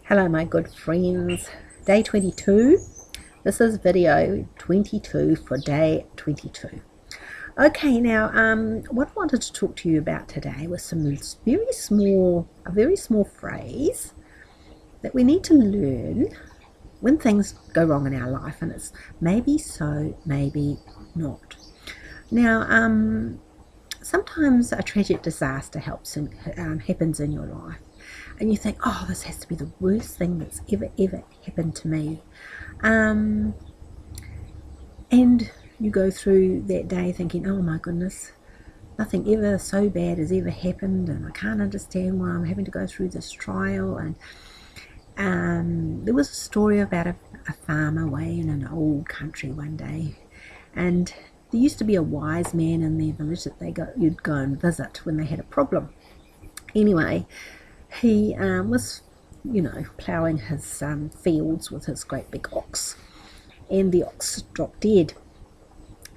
Hello my good friends, day 22. This is video 22 for day 22. Okay, now what I wanted to talk to you about today was a very small phrase that we need to learn when things go wrong in our life, and it's maybe so, maybe not. Now sometimes a tragic disaster happens in your life, and you think, oh, this has to be the worst thing that's ever happened to me. And you go through that day thinking, oh my goodness, nothing ever so bad has ever happened, and I can't understand why I'm having to go through this trial. And there was a story about a farmer way in an old country one day, and there used to be a wise man in their village that you'd go and visit when they had a problem. Anyway, he was, ploughing his fields with his great big ox, and the ox dropped dead.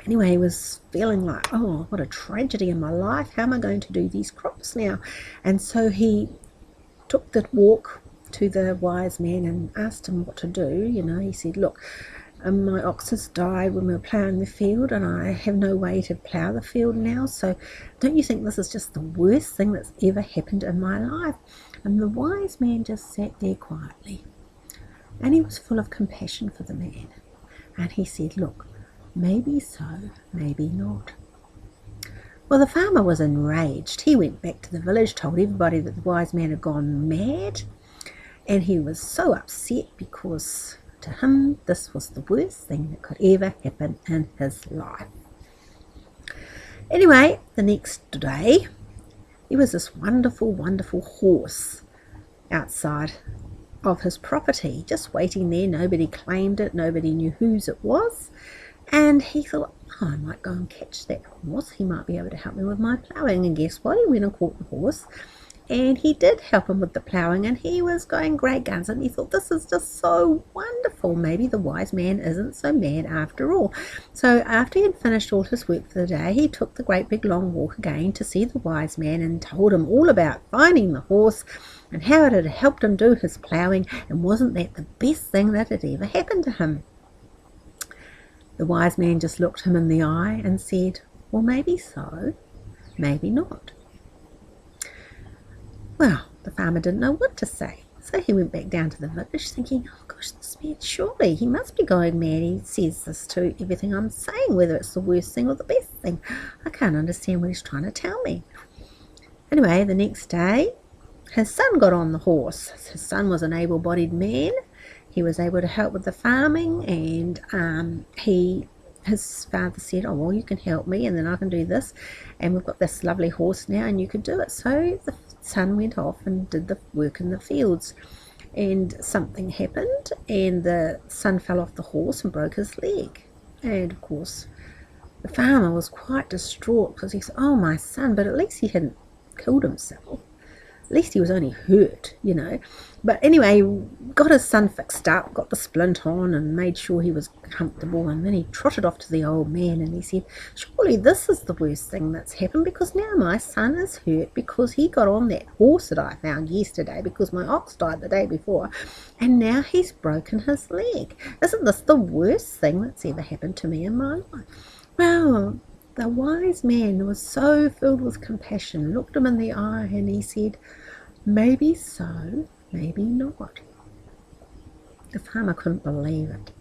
Anyway, he was feeling like, oh, what a tragedy in my life. How am I going to do these crops now? And so he took the walk to the wise man and asked him what to do. He said, look, my ox has died when we were ploughing the field, and I have no way to plough the field now, so don't you think this is just the worst thing that's ever happened in my life? And the wise man just sat there quietly, and he was full of compassion for the man, and he said, look, maybe so, maybe not. Well, the farmer was enraged. He went back to the village, told everybody that the wise man had gone mad, and he was so upset because to him this was the worst thing that could ever happen in his life. Anyway, the next day there was this wonderful horse outside of his property, just waiting there. Nobody claimed it, nobody knew whose it was, and he thought, oh, I might go and catch that horse. He might be able to help me with my ploughing. And guess what? He went and caught the horse, and he did help him with the ploughing, and he was going great guns, and he thought, this is just so wonderful. Maybe the wise man isn't so mad after all. So after he had finished all his work for the day, he took the great big long walk again to see the wise man, and told him all about finding the horse and how it had helped him do his ploughing, and wasn't that the best thing that had ever happened to him? The wise man just looked him in the eye and said, well, maybe so, maybe not. Well, the farmer didn't know what to say, so he went back down to the village thinking, oh gosh, this man, surely he must be going mad. He says this to everything I'm saying, whether it's the worst thing or the best thing. I can't understand what he's trying to tell me. Anyway, the next day, his son got on the horse. His son was an able-bodied man. He was able to help with the farming, and his father said, oh, well, you can help me, and then I can do this, and we've got this lovely horse now, and you can do it. So the son went off and did the work in the fields, and something happened, and the son fell off the horse and broke his leg. And of course the farmer was quite distraught, because he said, oh, my son, but at least he hadn't killed himself. At least he was only hurt, But anyway, got his son fixed up, got the splint on, and made sure he was comfortable. And then he trotted off to the old man, and he said, surely this is the worst thing that's happened, because now my son is hurt because he got on that horse that I found yesterday, because my ox died the day before, and now he's broken his leg. Isn't this the worst thing that's ever happened to me in my life? Well, the wise man was so filled with compassion, looked him in the eye, and he said, maybe so, maybe not. The farmer couldn't believe it.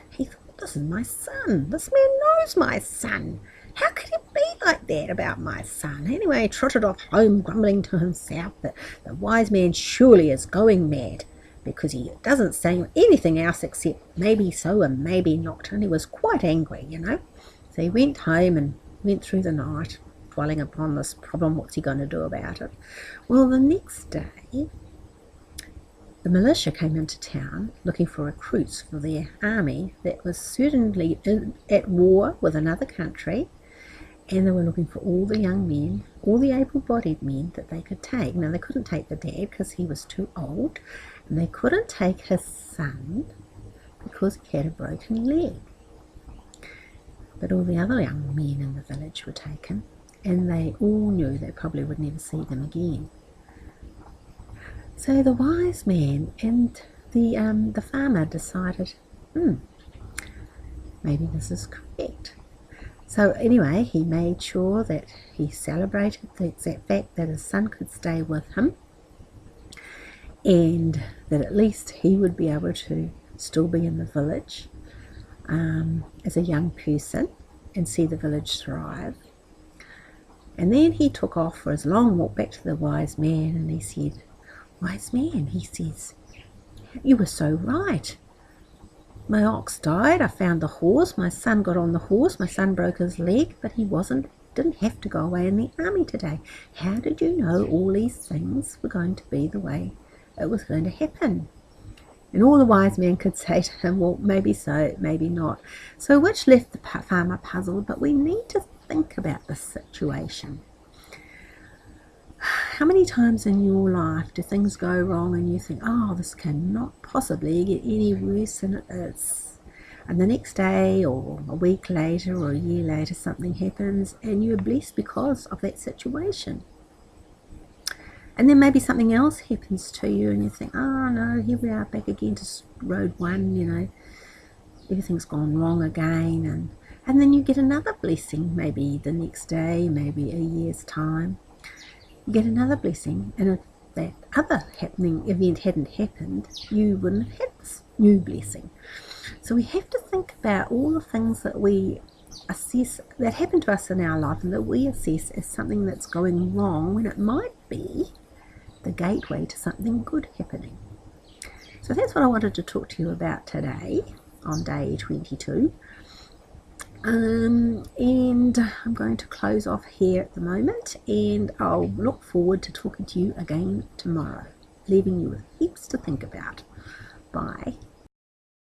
He thought, this is my son. This man knows my son. How could he be like that about my son? Anyway, he trotted off home, grumbling to himself that the wise man surely is going mad, because he doesn't say anything else except maybe so and maybe not. And he was quite angry, So he went home and went through the night dwelling upon this problem. What's he going to do about it? Well, the next day, the militia came into town looking for recruits for their army that was certainly at war with another country, and they were looking for all the young men, all the able-bodied men that they could take. Now, they couldn't take the dad because he was too old, and they couldn't take his son because he had a broken leg. But all the other young men in the village were taken, and they all knew they probably would never see them again. So the wise man and the farmer decided, maybe this is correct. So anyway, he made sure that he celebrated the fact that his son could stay with him, and that at least he would be able to still be in the village as a young person and see the village thrive. And then he took off for his long walk back to the wise man, and he said, "Wise man," he says, "you were so right. My ox died, I found the horse, my son got on the horse, my son broke his leg, but he didn't have to go away in the army today. How did you know all these things were going to be the way it was going to happen?" And all the wise man could say to him, well, maybe so, maybe not. So which left the farmer puzzled, but we need to think about this situation. How many times in your life do things go wrong and you think, oh, this cannot possibly get any worse than it is? And the next day or a week later or a year later something happens and you're blessed because of that situation. And then maybe something else happens to you and you think, oh no, here we are back again to road one, everything's gone wrong again. And then you get another blessing, maybe the next day, maybe a year's time. You get another blessing, and if that other event hadn't happened, you wouldn't have had this new blessing. So we have to think about all the things that we assess that happen to us in our life and that we assess as something that's going wrong when it might be the gateway to something good happening. So that's what I wanted to talk to you about today on day 22. And I'm going to close off here at the moment, and I'll look forward to talking to you again tomorrow, leaving you with heaps to think about. Bye.